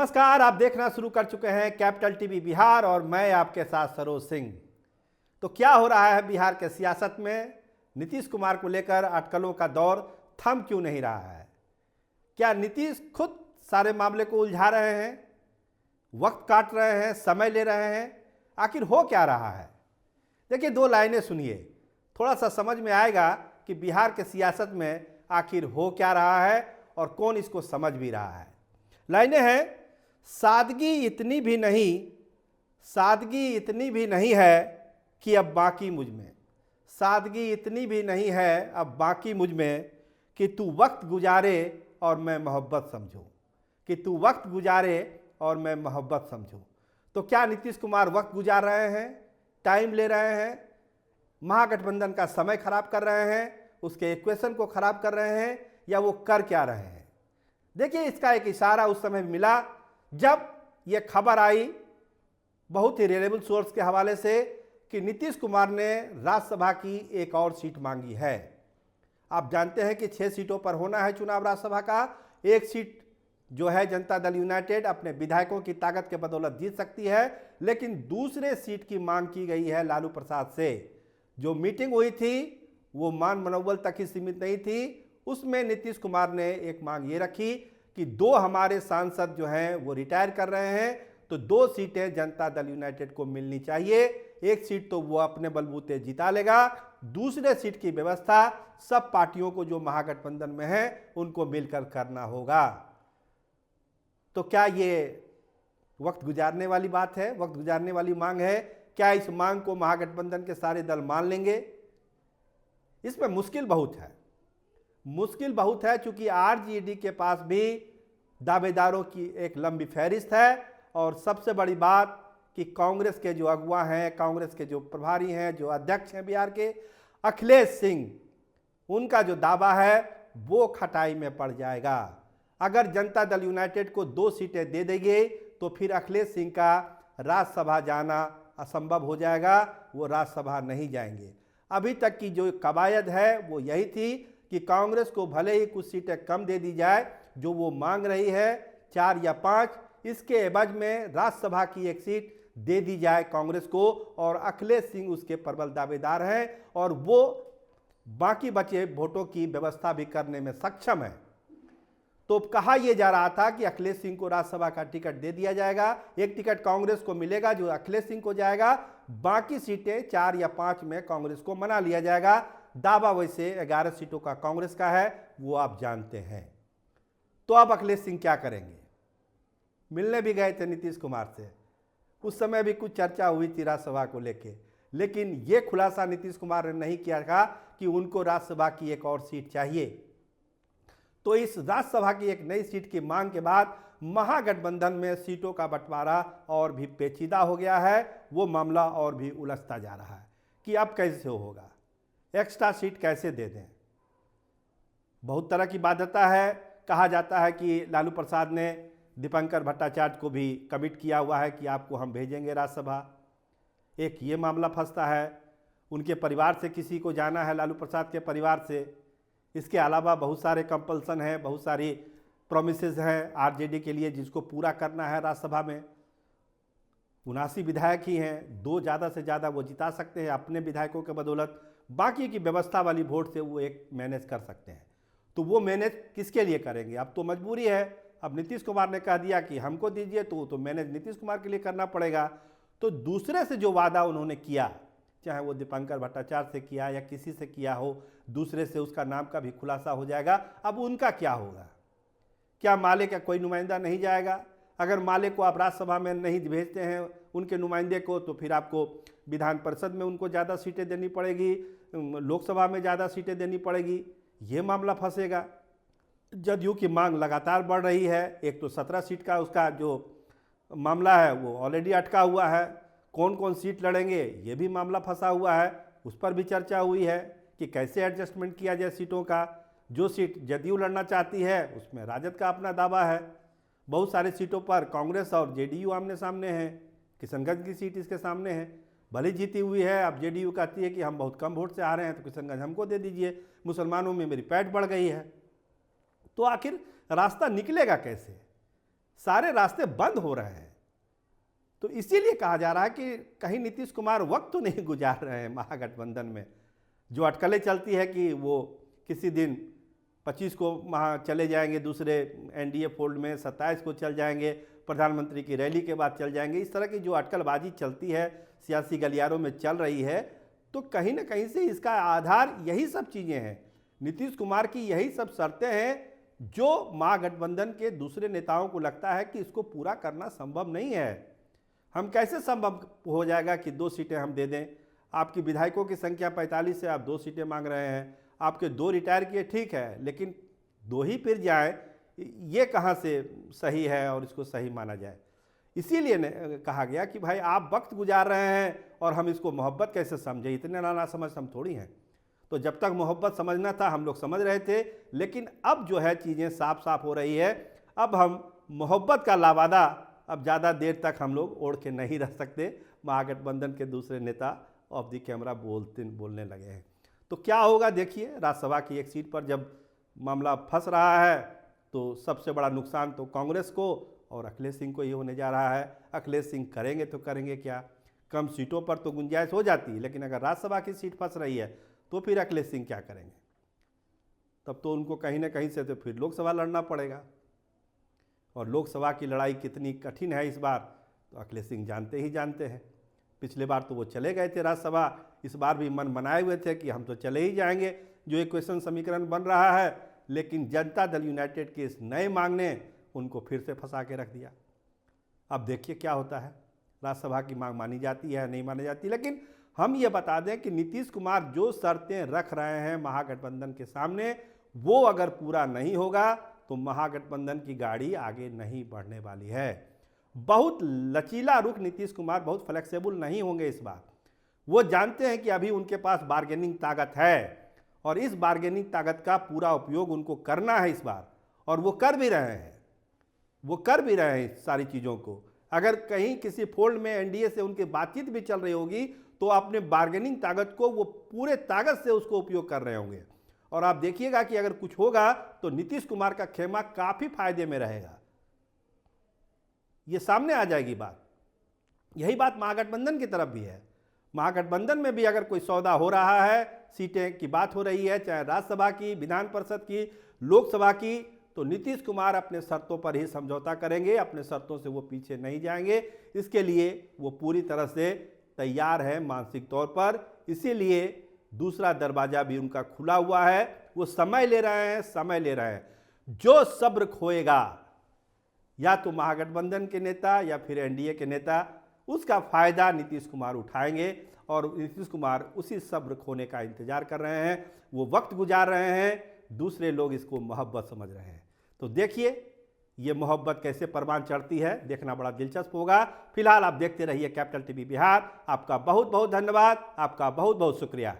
नमस्कार, आप देखना शुरू कर चुके हैं कैपिटल टीवी बिहार और मैं आपके साथ सरोज सिंह। तो क्या हो रहा है बिहार के सियासत में? नीतीश कुमार को लेकर अटकलों का दौर थम क्यों नहीं रहा है? क्या नीतीश खुद सारे मामले को उलझा रहे हैं, वक्त काट रहे हैं, समय ले रहे हैं? आखिर हो क्या रहा है? देखिए, दो लाइनें सुनिए, थोड़ा सा समझ में आएगा कि बिहार के सियासत में आखिर हो क्या रहा है और कौन इसको समझ भी रहा है। लाइनें हैं, सादगी इतनी भी नहीं है कि अब बाकी मुझ में, सादगी इतनी भी नहीं है अब बाकी मुझ में, कि तू वक्त गुजारे और मैं मोहब्बत समझूं, कि तू वक्त गुजारे और मैं मोहब्बत समझूं। तो क्या नीतीश कुमार वक्त गुजार रहे हैं, टाइम ले रहे हैं, महागठबंधन का समय खराब कर रहे हैं, उसके इक्वेशन को खराब कर रहे हैं, या वो कर क्या रहे हैं? देखिए, इसका एक इशारा उस समय मिला जब ये खबर आई बहुत ही रिलायबल सोर्स के हवाले से कि नीतीश कुमार ने राज्यसभा की एक और सीट मांगी है। आप जानते हैं कि 6 सीटों पर होना है चुनाव राज्यसभा का। एक सीट जो है जनता दल यूनाइटेड अपने विधायकों की ताकत के बदौलत जीत सकती है, लेकिन दूसरे सीट की मांग की गई है लालू प्रसाद से। जो मीटिंग हुई थी वो मान मनोबल तक ही सीमित नहीं थी, उसमें नीतीश कुमार ने एक मांग ये रखी कि 2 हमारे सांसद जो हैं वो रिटायर कर रहे हैं, तो 2 सीटें जनता दल यूनाइटेड को मिलनी चाहिए। एक सीट तो वो अपने बलबूते जिता लेगा, दूसरे सीट की व्यवस्था सब पार्टियों को जो महागठबंधन में है उनको मिलकर करना होगा। तो क्या ये वक्त गुजारने वाली बात है, वक्त गुजारने वाली मांग है? क्या इस मांग को महागठबंधन के सारे दल मान लेंगे? इसमें मुश्किल बहुत है, चूंकि आरजेडी के पास भी दावेदारों की एक लंबी फहरिस्त है। और सबसे बड़ी बात कि कांग्रेस के जो अगुवा हैं, कांग्रेस के जो प्रभारी हैं, जो अध्यक्ष हैं बिहार के, अखिलेश सिंह, उनका जो दावा है वो खटाई में पड़ जाएगा। अगर जनता दल यूनाइटेड को 2 सीटें दे देंगे तो फिर अखिलेश सिंह का राज्यसभा जाना असंभव हो जाएगा, वो राज्यसभा नहीं जाएंगे। अभी तक की जो कवायद है वो यही थी कि कांग्रेस को भले ही कुछ सीटें कम दे दी जाए, जो वो मांग रही है 4 या 5, इसके एवज में राज्यसभा की एक सीट दे दी जाए कांग्रेस को, और अखिलेश सिंह उसके प्रबल दावेदार हैं और वो बाकी बचे वोटों की व्यवस्था भी करने में सक्षम है। तो कहा यह जा रहा था कि अखिलेश सिंह को राज्यसभा का टिकट दे दिया जाएगा, एक टिकट कांग्रेस को मिलेगा जो अखिलेश सिंह को जाएगा, बाकी सीटें 4 या 5 में कांग्रेस को मना लिया जाएगा। दावा वैसे 11 सीटों का कांग्रेस का है, वो आप जानते हैं। तो अब अखिलेश सिंह क्या करेंगे? मिलने भी गए थे नीतीश कुमार से, उस समय भी कुछ चर्चा हुई थी राज्यसभा को लेके, लेकिन ये खुलासा नीतीश कुमार ने नहीं किया था कि उनको राज्यसभा की एक और सीट चाहिए। तो इस राज्यसभा की एक नई सीट की मांग के बाद महागठबंधन में सीटों का बंटवारा और भी पेचीदा हो गया है, वो मामला और भी उलझता जा रहा है कि अब कैसे होगा, एक्स्ट्रा सीट कैसे दे दें। बहुत तरह की बाध्यता है। कहा जाता है कि लालू प्रसाद ने दीपंकर भट्टाचार्य को भी कमिट किया हुआ है कि आपको हम भेजेंगे राज्यसभा। एक ये मामला फंसता है। उनके परिवार से किसी को जाना है, लालू प्रसाद के परिवार से। इसके अलावा बहुत सारे कंपल्सन हैं, बहुत सारी प्रोमिसेस हैं आरजेडी के लिए जिसको पूरा करना है राज्यसभा में। 79 विधायक ही हैं, 2 ज़्यादा से ज़्यादा वो जिता सकते हैं अपने विधायकों के बदौलत, बाकी की व्यवस्था वाली वोट से वो एक मैनेज कर सकते हैं। तो वो मैनेज किसके लिए करेंगे? अब तो मजबूरी है। अब नीतीश कुमार ने कह दिया कि हमको दीजिए, तो मैनेज नीतीश कुमार के लिए करना पड़ेगा। तो दूसरे से जो वादा उन्होंने किया, चाहे वो दीपंकर भट्टाचार्य से किया या किसी से किया हो, दूसरे से उसका नाम का भी खुलासा हो जाएगा। अब उनका क्या होगा? क्या माले का कोई नुमाइंदा नहीं जाएगा? अगर माले को आप राज्यसभा में नहीं भेजते हैं उनके नुमाइंदे को, तो फिर आपको विधान परिषद में उनको ज़्यादा सीटें देनी पड़ेगी, लोकसभा में ज़्यादा सीटें देनी पड़ेगी। ये मामला फंसेगा। जदयू की मांग लगातार बढ़ रही है। एक तो 17 सीट का उसका जो मामला है वो ऑलरेडी अटका हुआ है। कौन कौन सीट लड़ेंगे ये भी मामला फंसा हुआ है, उस पर भी चर्चा हुई है कि कैसे एडजस्टमेंट किया जाए सीटों का। जो सीट जदयू लड़ना चाहती है उसमें राजद का अपना दावा है। बहुत सारी सीटों पर कांग्रेस और जेडीयू आमने सामने हैं। किशनगंज की सीट इसके सामने है, भले जीती हुई है। अब जेडीयू कहती है कि हम बहुत कम वोट से आ रहे हैं तो किशनगंज हमको दे दीजिए, मुसलमानों में मेरी पैठ बढ़ गई है। तो आखिर रास्ता निकलेगा कैसे? सारे रास्ते बंद हो रहे हैं। तो इसीलिए कहा जा रहा है कि कहीं नीतीश कुमार वक्त तो नहीं गुजार रहे हैं महागठबंधन में। जो अटकलें चलती है कि वो किसी दिन 25 को वहाँ चले जाएंगे दूसरे एनडीए फोल्ड में, 27 को चल जाएंगे, प्रधानमंत्री की रैली के बाद चल जाएंगे, इस तरह की जो अटकलबाजी चलती है सियासी गलियारों में चल रही है, तो कहीं ना कहीं से इसका आधार यही सब चीज़ें हैं। नीतीश कुमार की यही सब शर्तें हैं जो महागठबंधन के दूसरे नेताओं को लगता है कि इसको पूरा करना संभव नहीं है। हम कैसे संभव हो जाएगा कि 2 सीटें हम दे दें? आपकी विधायकों की संख्या 45 से आप 2 सीटें मांग रहे हैं, आपके 2 रिटायर किए, ठीक है, लेकिन 2 ही फिर जाए, ये कहाँ से सही है और इसको सही माना जाए? इसीलिए कहा गया कि भाई आप वक्त गुजार रहे हैं और हम इसको मोहब्बत कैसे समझे, इतने ना समझ हम थोड़ी हैं। तो जब तक मोहब्बत समझना था हम लोग समझ रहे थे, लेकिन अब जो है चीज़ें साफ साफ हो रही है। अब हम मोहब्बत का लावादा अब ज़्यादा देर तक हम लोग ओढ़ के नहीं रह सकते। महागठबंधन के दूसरे नेता ऑफ द कैमरा बोलने लगे हैं। तो क्या होगा देखिए, राज्यसभा की एक सीट पर जब मामला फंस रहा है तो सबसे बड़ा नुकसान तो कांग्रेस को और अखिलेश सिंह को ही होने जा रहा है। अखिलेश सिंह करेंगे तो करेंगे क्या? कम सीटों पर तो गुंजाइश हो जाती है, लेकिन अगर राज्यसभा की सीट फंस रही है तो फिर अखिलेश सिंह क्या करेंगे? तब तो उनको कहीं ना कहीं से तो फिर लोकसभा लड़ना पड़ेगा, और लोकसभा की लड़ाई कितनी कठिन है इस बार तो अखिलेश सिंह जानते ही जानते हैं। पिछले बार तो वो चले गए थे राज्यसभा, इस बार भी मन बनाए हुए थे कि हम तो चले ही जाएंगे, जो इक्वेशन समीकरण बन रहा है, लेकिन जनता दल यूनाइटेड के इस नए मांग ने उनको फिर से फंसा के रख दिया। अब देखिए क्या होता है, राज्यसभा की मांग मानी जाती है नहीं मानी जाती। लेकिन हम ये बता दें कि नीतीश कुमार जो शर्तें रख रहे हैं महागठबंधन के सामने, वो अगर पूरा नहीं होगा तो महागठबंधन की गाड़ी आगे नहीं बढ़ने वाली है। बहुत लचीला रुख नीतीश कुमार, बहुत फ्लेक्सिबल नहीं होंगे इस बार। वो जानते हैं कि अभी उनके पास बार्गेनिंग ताकत है और इस बार्गेनिंग ताकत का पूरा उपयोग उनको करना है इस बार, और वो कर भी रहे हैं। वो कर भी रहे हैं सारी चीज़ों को। अगर कहीं किसी फोल्ड में एनडीए से उनकी बातचीत भी चल रही होगी तो अपने बार्गेनिंग ताकत को वो पूरे ताकत से उसको उपयोग कर रहे होंगे। और आप देखिएगा कि अगर कुछ होगा तो नीतीश कुमार का खेमा काफ़ी फायदे में रहेगा, ये सामने आ जाएगी बात। यही बात महागठबंधन की तरफ भी है। महागठबंधन में भी अगर कोई सौदा हो रहा है, सीटें की बात हो रही है, चाहे राज्यसभा की, विधान परिषद की, लोकसभा की, तो नीतीश कुमार अपने शर्तों पर ही समझौता करेंगे, अपने शर्तों से वो पीछे नहीं जाएंगे। इसके लिए वो पूरी तरह से तैयार है मानसिक तौर पर। इसीलिए दूसरा दरवाजा भी उनका खुला हुआ है। वो समय ले रहे हैं, समय ले रहे हैं। जो सब्र खोएगा, या तो महागठबंधन के नेता या फिर एनडीए के नेता, उसका फायदा नीतीश कुमार उठाएंगे और नीतीश कुमार उसी सब्र खोने का इंतजार कर रहे हैं। वो वक्त गुजार रहे हैं, दूसरे लोग इसको मोहब्बत समझ रहे हैं। तो देखिए ये मोहब्बत कैसे परवान चढ़ती है, देखना बड़ा दिलचस्प होगा। फिलहाल आप देखते रहिए कैपिटल टीवी बिहार। आपका बहुत बहुत धन्यवाद, आपका बहुत बहुत शुक्रिया।